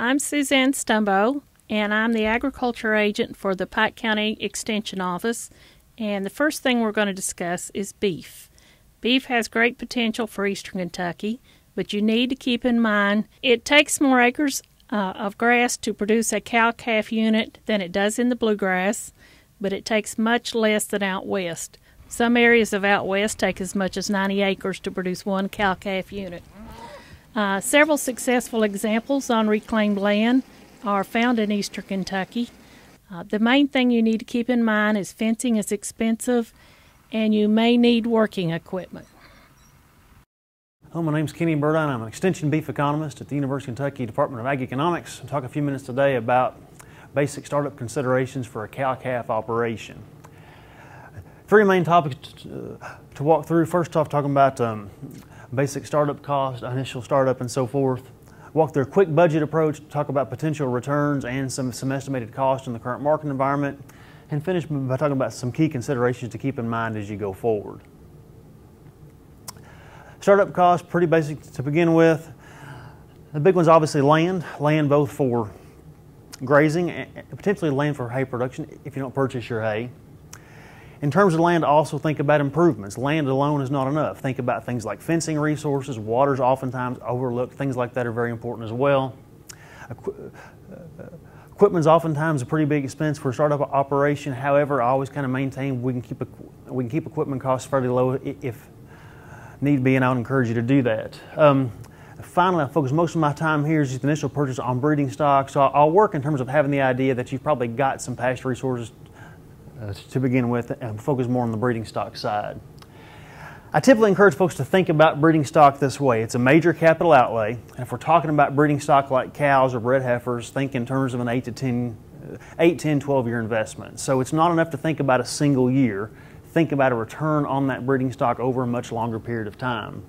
I'm Suzanne Stumbo, and I'm the agriculture agent for the Pike County Extension Office. And the first thing we're going to discuss is beef. Beef has great potential for eastern Kentucky, but you need to keep in mind it takes more acres of grass to produce a cow-calf unit than it does in the bluegrass, but it takes much less than out west. Some areas of out west take as much as 90 acres to produce one cow-calf unit. Several successful examples on reclaimed land are found in eastern Kentucky. The main thing you need to keep in mind is fencing is expensive, and you may need working equipment. Hello, my name is Kenny Burdine. I'm an extension beef economist at the University of Kentucky Department of Ag Economics. I'll talk a few minutes today about basic startup considerations for a cow-calf operation. Three main topics to walk through. First off, talking about basic startup cost, initial startup, and so forth. Walk through a quick budget approach, talk about potential returns and some estimated cost in the current market environment, and finish by talking about some key considerations to keep in mind as you go forward. Startup costs, pretty basic to begin with. The big one's obviously land both for grazing and potentially land for hay production if you don't purchase your hay. In terms of land, also think about improvements. Land alone is not enough. Think about things like fencing resources. Water's oftentimes overlooked. Things like that are very important as well. Equipment's oftentimes a pretty big expense for a startup operation. However, I always kind of maintain we can keep equipment costs fairly low if need be, and I would encourage you to do that. Finally, I focus most of my time here is just the initial purchase on breeding stock. So I'll work in terms of having the idea that you've probably got some pasture resources to begin with, and focus more on the breeding stock side. I typically encourage folks to think about breeding stock this way. It's a major capital outlay, and if we're talking about breeding stock like cows or bred heifers, think in terms of an 8, 10, 12-year investment. So it's not enough to think about a single year. Think about a return on that breeding stock over a much longer period of time.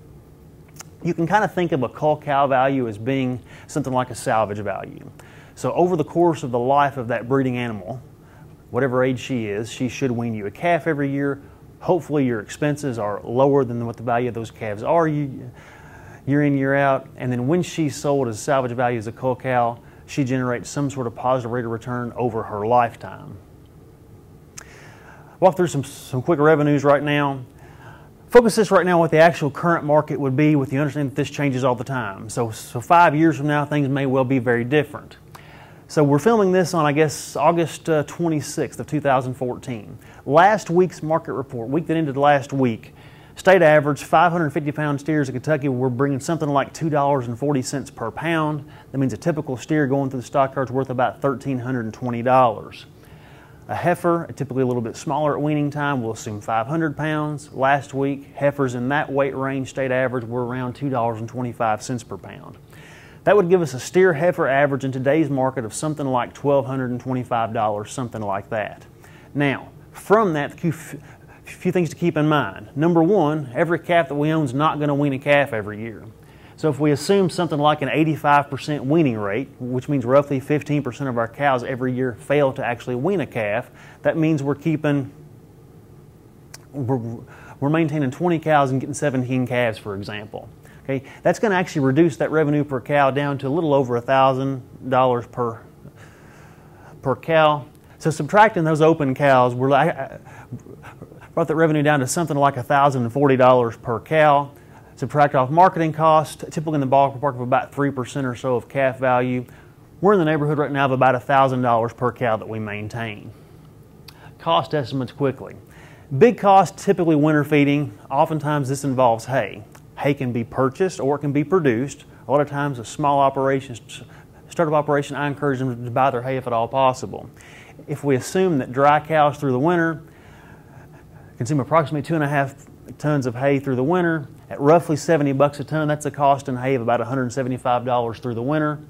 You can kind of think of a cull cow value as being something like a salvage value. So over the course of the life of that breeding animal, whatever age she is, she should wean you a calf every year. Hopefully your expenses are lower than what the value of those calves are year in, year out. And then when she's sold as salvage value as a cull cow, she generates some sort of positive rate of return over her lifetime. Walk through some quick revenues right now. Focus this right now on what the actual current market would be with the understanding that this changes all the time. So 5 years from now, things may well be very different. So we're filming this on, I guess, August 26th of 2014. Last week's market report, week that ended last week, state average 550-pound steers in Kentucky were bringing something like $2.40 per pound. That means a typical steer going through the stockyard is worth about $1,320. A heifer, typically a little bit smaller at weaning time, we'll assume 500 pounds. Last week, heifers in that weight range, state average, were around $2.25 per pound. That would give us a steer heifer average in today's market of something like $1,225, something like that. Now, from that, a few things to keep in mind. Number one, every calf that we own is not going to wean a calf every year. So if we assume something like an 85% weaning rate, which means roughly 15% of our cows every year fail to actually wean a calf, that means we're maintaining 20 cows and getting 17 calves, for example. Okay, that's going to actually reduce that revenue per cow down to a little over $1,000 per cow. So subtracting those open cows, brought that revenue down to something like $1,040 per cow. Subtract off marketing costs, typically in the ballpark of about 3% or so of calf value. We're in the neighborhood right now of about $1,000 per cow that we maintain. Cost estimates quickly. Big cost, typically winter feeding. Oftentimes this involves hay. Hay can be purchased or it can be produced. A lot of times a small operation, startup operation, I encourage them to buy their hay if at all possible. If we assume that dry cows through the winter consume approximately 2.5 tons of hay through the winter, at roughly $70 a ton, that's a cost in hay of about $175 through the winter.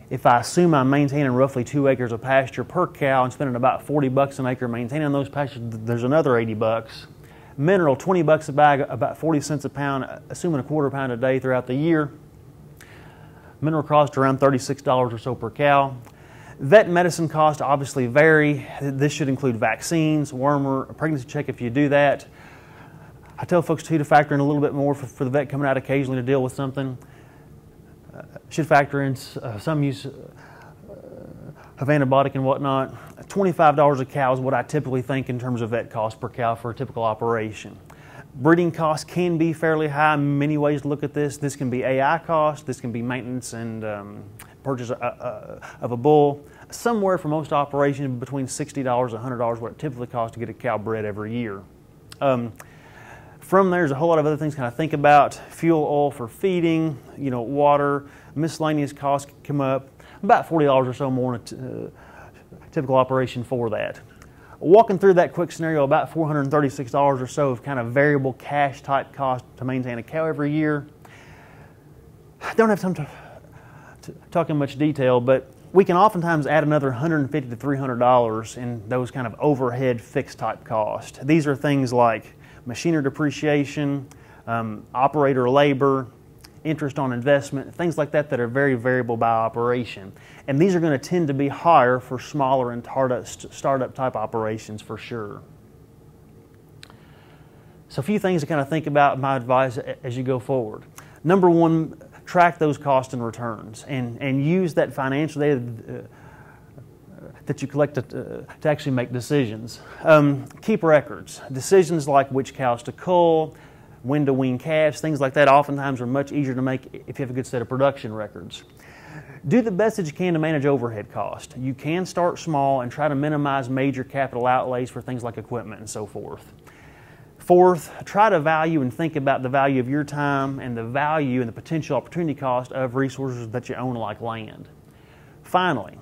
If I assume I'm maintaining roughly 2 acres of pasture per cow and spending about $40 an acre maintaining those pastures, there's another $80. Mineral, $20 a bag, about 40 cents a pound, assuming a quarter pound a day throughout the year. Mineral cost around $36 or so per cow. Vet and medicine costs obviously vary. This should include vaccines, wormer, a pregnancy check if you do that. I tell folks too to factor in a little bit more for the vet coming out occasionally to deal with something. should factor in some use of antibiotic and whatnot. $25 a cow is what I typically think in terms of vet cost per cow for a typical operation. Breeding costs can be fairly high. Many ways to look at this. This can be AI cost. This can be maintenance and purchase of a bull. Somewhere for most operations between $60 and $100 what it typically costs to get a cow bred every year. From there's a whole lot of other things to kind of think about. Fuel, oil for feeding, water, miscellaneous costs come up. About $40 or so more in a typical operation for that. Walking through that quick scenario, about $436 or so of kind of variable cash type cost to maintain a cow every year. I don't have time to talk in much detail, but we can oftentimes add another $150 to $300 in those kind of overhead fixed type costs. These are things like machinery depreciation, operator labor, interest on investment, things like that that are very variable by operation. And these are going to tend to be higher for smaller and startup type operations for sure. So a few things to kind of think about, my advice as you go forward. Number one, track those costs and returns and use that financial data that you collect to actually make decisions. Keep records. Decisions like which cows to cull, when to wean calves, things like that oftentimes are much easier to make if you have a good set of production records. Do the best that you can to manage overhead cost. You can start small and try to minimize major capital outlays for things like equipment and so forth. Fourth, try to value and think about the value of your time and the value and the potential opportunity cost of resources that you own like land. Finally,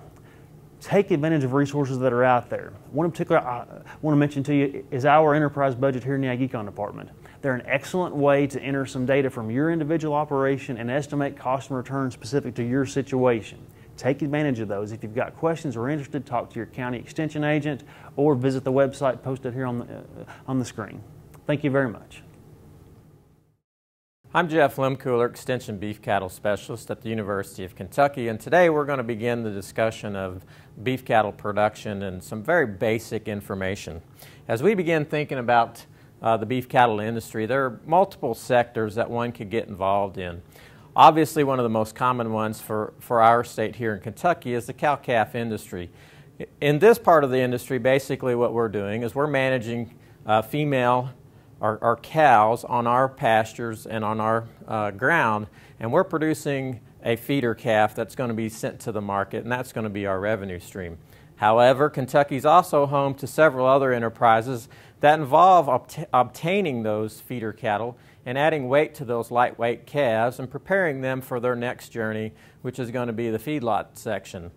take advantage of resources that are out there. One in particular I want to mention to you is our enterprise budget here in the Ag Econ Department. They're an excellent way to enter some data from your individual operation and estimate cost and return specific to your situation. Take advantage of those. If you've got questions or interested, talk to your county extension agent or visit the website posted here on the screen. Thank you very much. I'm Jeff Lehmkuhler, Extension Beef Cattle Specialist at the University of Kentucky, and today we're going to begin the discussion of beef cattle production and some very basic information. As we begin thinking about the beef cattle industry, there are multiple sectors that one could get involved in. Obviously, one of the most common ones for our state here in Kentucky is the cow-calf industry. In this part of the industry, basically what we're doing is we're managing female our cows on our pastures and on our ground, and we're producing a feeder calf that's going to be sent to the market, and that's going to be our revenue stream. However, Kentucky's also home to several other enterprises that involve obtaining those feeder cattle and adding weight to those lightweight calves and preparing them for their next journey, which is going to be the feedlot section.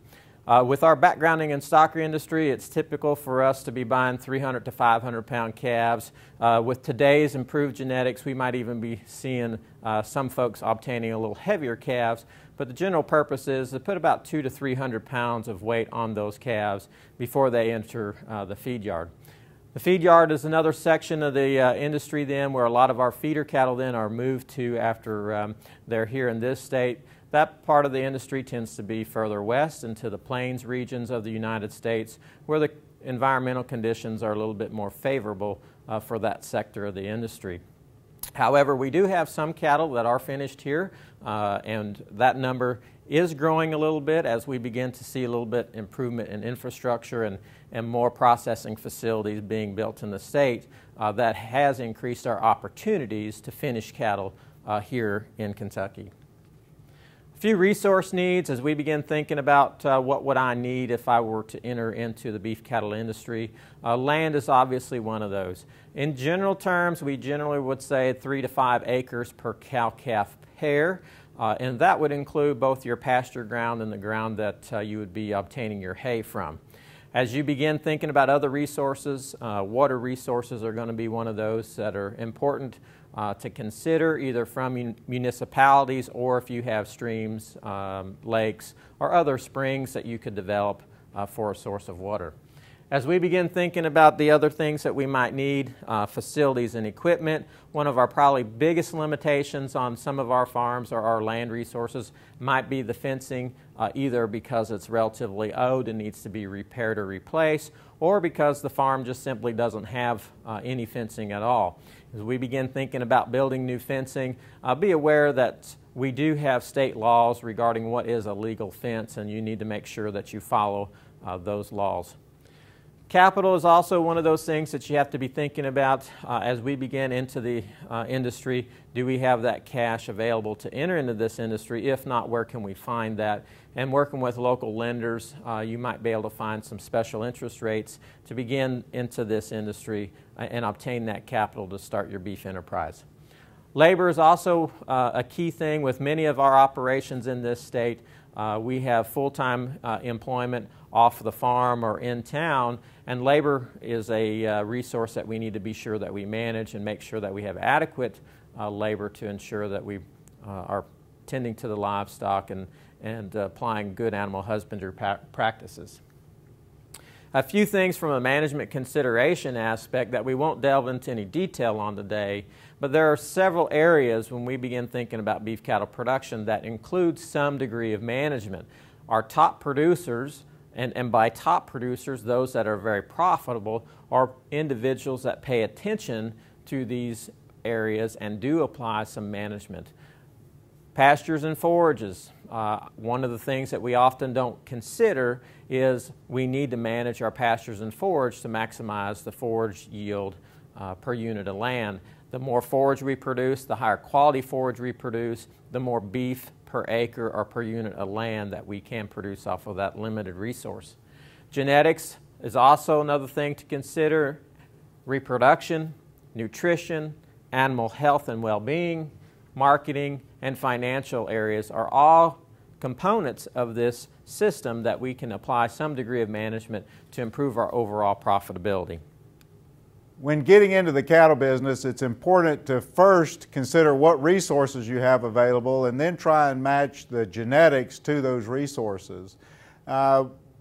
With our backgrounding in stockery industry, it's typical for us to be buying 300 to 500 pound calves. With today's improved genetics, we might even be seeing some folks obtaining a little heavier calves, but the general purpose is to put about 200 to 300 pounds of weight on those calves before they enter the feed yard. The feed yard is another section of the industry then where a lot of our feeder cattle then are moved to after they're here in this state. That part of the industry tends to be further west into the plains regions of the United States where the environmental conditions are a little bit more favorable for that sector of the industry. However, we do have some cattle that are finished here, and that number is growing a little bit as we begin to see a little bit improvement in infrastructure and more processing facilities being built in the state. That has increased our opportunities to finish cattle here in Kentucky. A few resource needs as we begin thinking about what would I need if I were to enter into the beef cattle industry. Land is obviously one of those. In general terms, we generally would say 3 to 5 acres per cow-calf pair, and that would include both your pasture ground and the ground that you would be obtaining your hay from. As you begin thinking about other resources, water resources are going to be one of those that are important to consider either from municipalities or if you have streams, lakes, or other springs that you could develop for a source of water. As we begin thinking about the other things that we might need, facilities and equipment, one of our probably biggest limitations on some of our farms or our land resources might be the fencing, either because it's relatively old and needs to be repaired or replaced, or because the farm just simply doesn't have any fencing at all. As we begin thinking about building new fencing, be aware that we do have state laws regarding what is a legal fence, and you need to make sure that you follow those laws. Capital is also one of those things that you have to be thinking about as we begin into the industry. Do we have that cash available to enter into this industry? If not, where can we find that? And working with local lenders, you might be able to find some special interest rates to begin into this industry and obtain that capital to start your beef enterprise. Labor is also a key thing with many of our operations in this state. We have full-time employment off the farm or in town, and labor is a resource that we need to be sure that we manage and make sure that we have adequate labor to ensure that we are tending to the livestock and applying good animal husbandry practices. A few things from a management consideration aspect that we won't delve into any detail on today, but there are several areas when we begin thinking about beef cattle production that include some degree of management. Our top producers, and by top producers, those that are very profitable, are individuals that pay attention to these areas and do apply some management. Pastures and forages. One of the things that we often don't consider is we need to manage our pastures and forage to maximize the forage yield per unit of land. The more forage we produce, the higher quality forage we produce, the more beef per acre or per unit of land that we can produce off of that limited resource. Genetics is also another thing to consider. Reproduction, nutrition, animal health and well-being, marketing, and financial areas are all components of this system that we can apply some degree of management to improve our overall profitability. When getting into the cattle business, it's important to first consider what resources you have available and then try and match the genetics to those resources.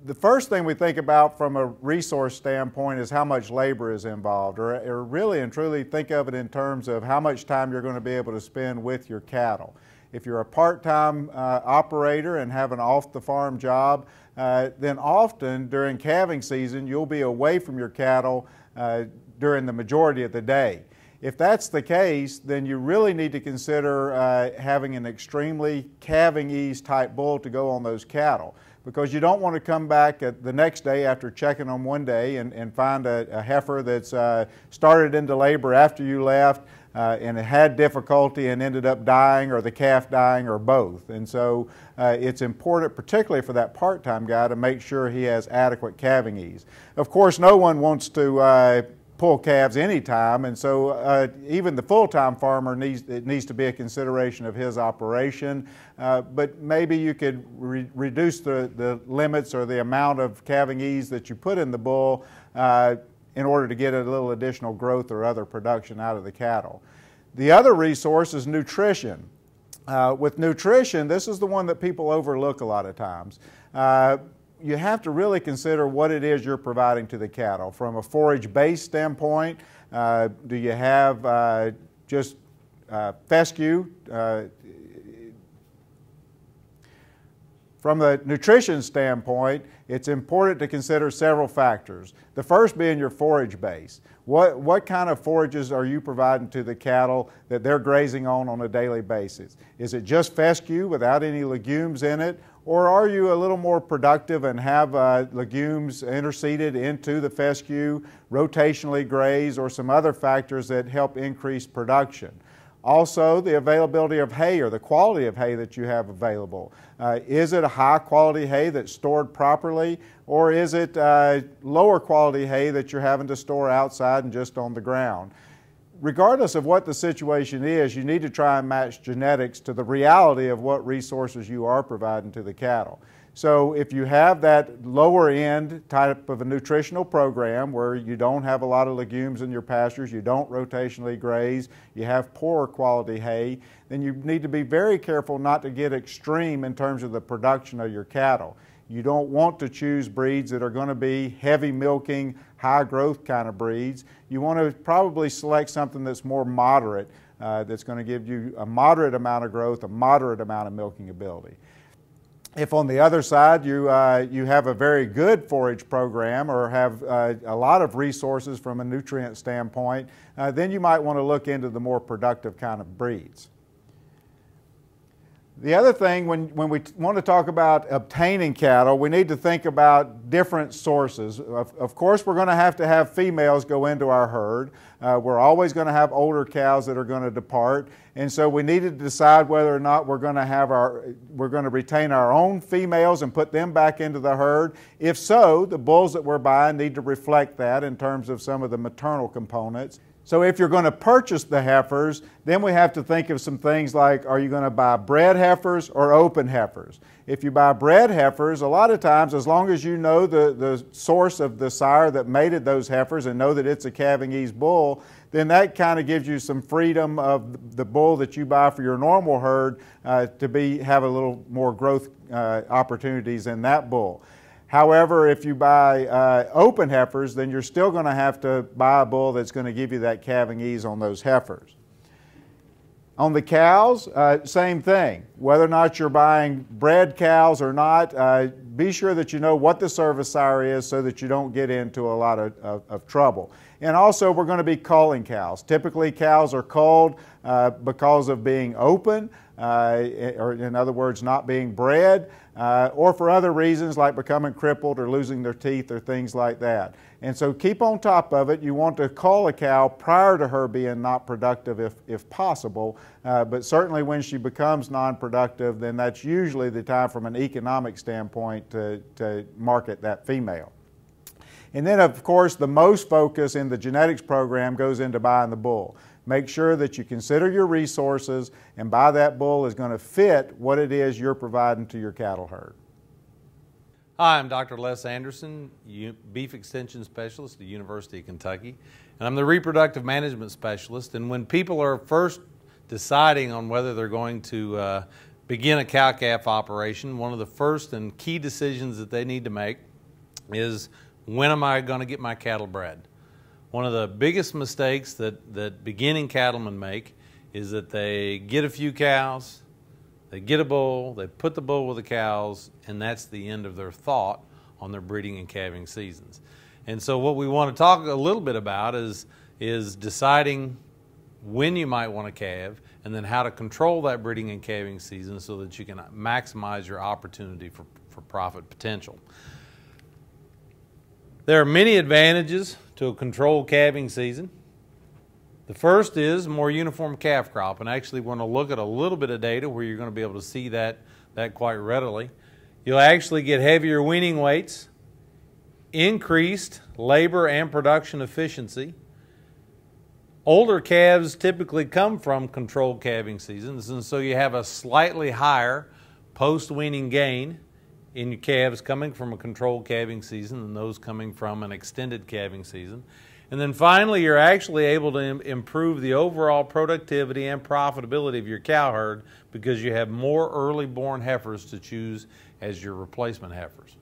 The first thing we think about from a resource standpoint is how much labor is involved, or really and truly think of it in terms of how much time you're going to be able to spend with your cattle. If you're a part-time operator and have an off-the-farm job, then often during calving season you'll be away from your cattle during the majority of the day. If that's the case, then you really need to consider having an extremely calving ease type bull to go on those cattle, because you don't want to come back the next day after checking them one day and find a heifer that's started into labor after you left and it had difficulty and ended up dying, or the calf dying, or both. And so it's important, particularly for that part-time guy, to make sure he has adequate calving ease. Of course, no one wants to pull calves anytime, and so even the full-time farmer needs to be a consideration of his operation, but maybe you could reduce the limits or the amount of calving ease that you put in the bull in order to get a little additional growth or other production out of the cattle. The other resource is nutrition. With nutrition, this is the one that people overlook a lot of times. You have to really consider what it is you're providing to the cattle. From a forage-based standpoint, do you have just fescue? From the nutrition standpoint, it's important to consider several factors. The first being your forage base. What kind of forages are you providing to the cattle that they're grazing on a daily basis? Is it just fescue without any legumes in it? Or are you a little more productive and have legumes interseeded into the fescue, rotationally graze, or some other factors that help increase production? Also, the availability of hay, or the quality of hay that you have available. Is it a high quality hay that's stored properly, or is it lower quality hay that you're having to store outside and just on the ground? Regardless of what the situation is, you need to try and match genetics to the reality of what resources you are providing to the cattle. So if you have that lower end type of a nutritional program where you don't have a lot of legumes in your pastures, you don't rotationally graze, you have poor quality hay, then you need to be very careful not to get extreme in terms of the production of your cattle. You don't want to choose breeds that are going to be heavy milking, high growth kind of breeds. You want to probably select something that's more moderate, that's going to give you a moderate amount of growth, a moderate amount of milking ability. If on the other side you have a very good forage program or have a lot of resources from a nutrient standpoint, then you might want to look into the more productive kind of breeds. The other thing, when we want to talk about obtaining cattle, we need to think about different sources. Of course, we're going to have females go into our herd. We're always going to have older cows that are going to depart, and so we need to decide whether or not we're going to retain our own females and put them back into the herd. If so, the bulls that we're buying need to reflect that in terms of some of the maternal components. So if you're going to purchase the heifers, then we have to think of some things like, are you going to buy bred heifers or open heifers? If you buy bred heifers, a lot of times, as long as you know the source of the sire that mated those heifers and know that it's a calving ease bull, then that kind of gives you some freedom of the bull that you buy for your normal herd to have a little more growth opportunities in that bull. However, if you buy open heifers, then you're still going to have to buy a bull that's going to give you that calving ease on those heifers. On the cows, same thing. Whether or not you're buying bred cows or not, be sure that you know what the service sire is so that you don't get into a lot of trouble. And also, we're going to be culling cows. Typically, cows are culled because of being open, or in other words, not being bred, or for other reasons like becoming crippled or losing their teeth or things like that. And so keep on top of it. You want to cull a cow prior to her being not productive if possible, but certainly when she becomes non-productive, then that's usually the time from an economic standpoint to market that female. And then, of course, the most focus in the genetics program goes into buying the bull. Make sure that you consider your resources and buy that bull is going to fit what it is you're providing to your cattle herd. Hi, I'm Dr. Les Anderson, Beef Extension Specialist at the University of Kentucky, and I'm the Reproductive Management Specialist. And when people are first deciding on whether they're going to begin a cow-calf operation, one of the first and key decisions that they need to make is, when am I going to get my cattle bred? One of the biggest mistakes that beginning cattlemen make is that they get a few cows, they get a bull, they put the bull with the cows, and that's the end of their thought on their breeding and calving seasons. And so what we want to talk a little bit about is deciding when you might want to calve, and then how to control that breeding and calving season so that you can maximize your opportunity for profit potential. There are many advantages to a controlled calving season. The first is a more uniform calf crop, and actually we're going to look at a little bit of data where you're going to be able to see that quite readily. You'll actually get heavier weaning weights, increased labor and production efficiency. Older calves typically come from controlled calving seasons, and so you have a slightly higher post-weaning gain in your calves coming from a controlled calving season than those coming from an extended calving season. And then finally, you're actually able to improve the overall productivity and profitability of your cow herd because you have more early born heifers to choose as your replacement heifers.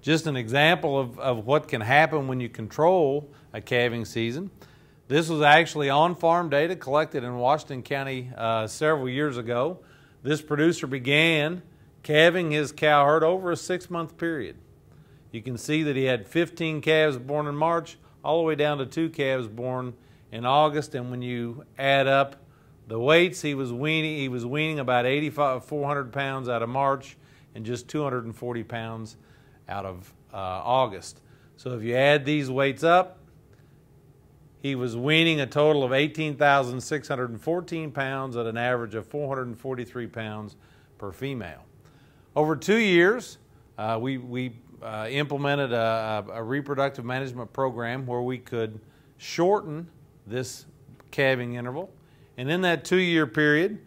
Just an example of what can happen when you control a calving season. This was actually on-farm data collected in Washington County several years ago. This producer began calving his cow herd over a 6-month period. You can see that he had 15 calves born in March, all the way down to 2 calves born in August. And when you add up the weights, he was weaning about 400 pounds out of March and just 240 pounds out of August. So if you add these weights up, he was weaning a total of 18,614 pounds at an average of 443 pounds per female. Over 2 years, we implemented a reproductive management program where we could shorten this calving interval. And in that 2-year period,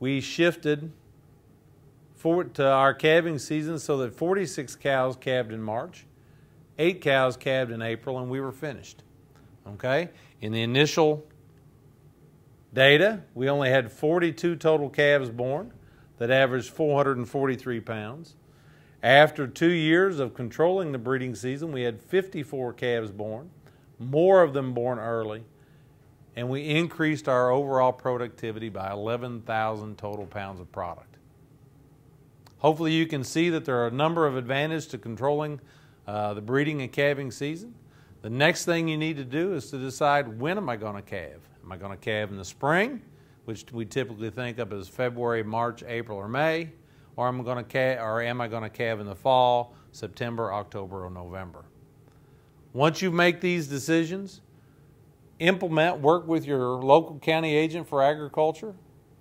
we shifted forward to our calving season so that 46 cows calved in March, 8 cows calved in April, and we were finished. Okay? In the initial data, we only had 42 total calves born that averaged 443 pounds. After 2 years of controlling the breeding season, we had 54 calves born, more of them born early, and we increased our overall productivity by 11,000 total pounds of product. Hopefully you can see that there are a number of advantages to controlling the breeding and calving season. The next thing you need to do is to decide, when am I going to calve? Am I going to calve in the spring, which we typically think of as February, March, April, or May, or am I going to calve in the fall, September, October, or November? Once you make these decisions, work with your local county agent for agriculture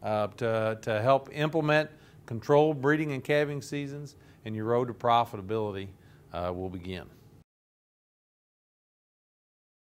to help implement controlled breeding and calving seasons, and your road to profitability will begin.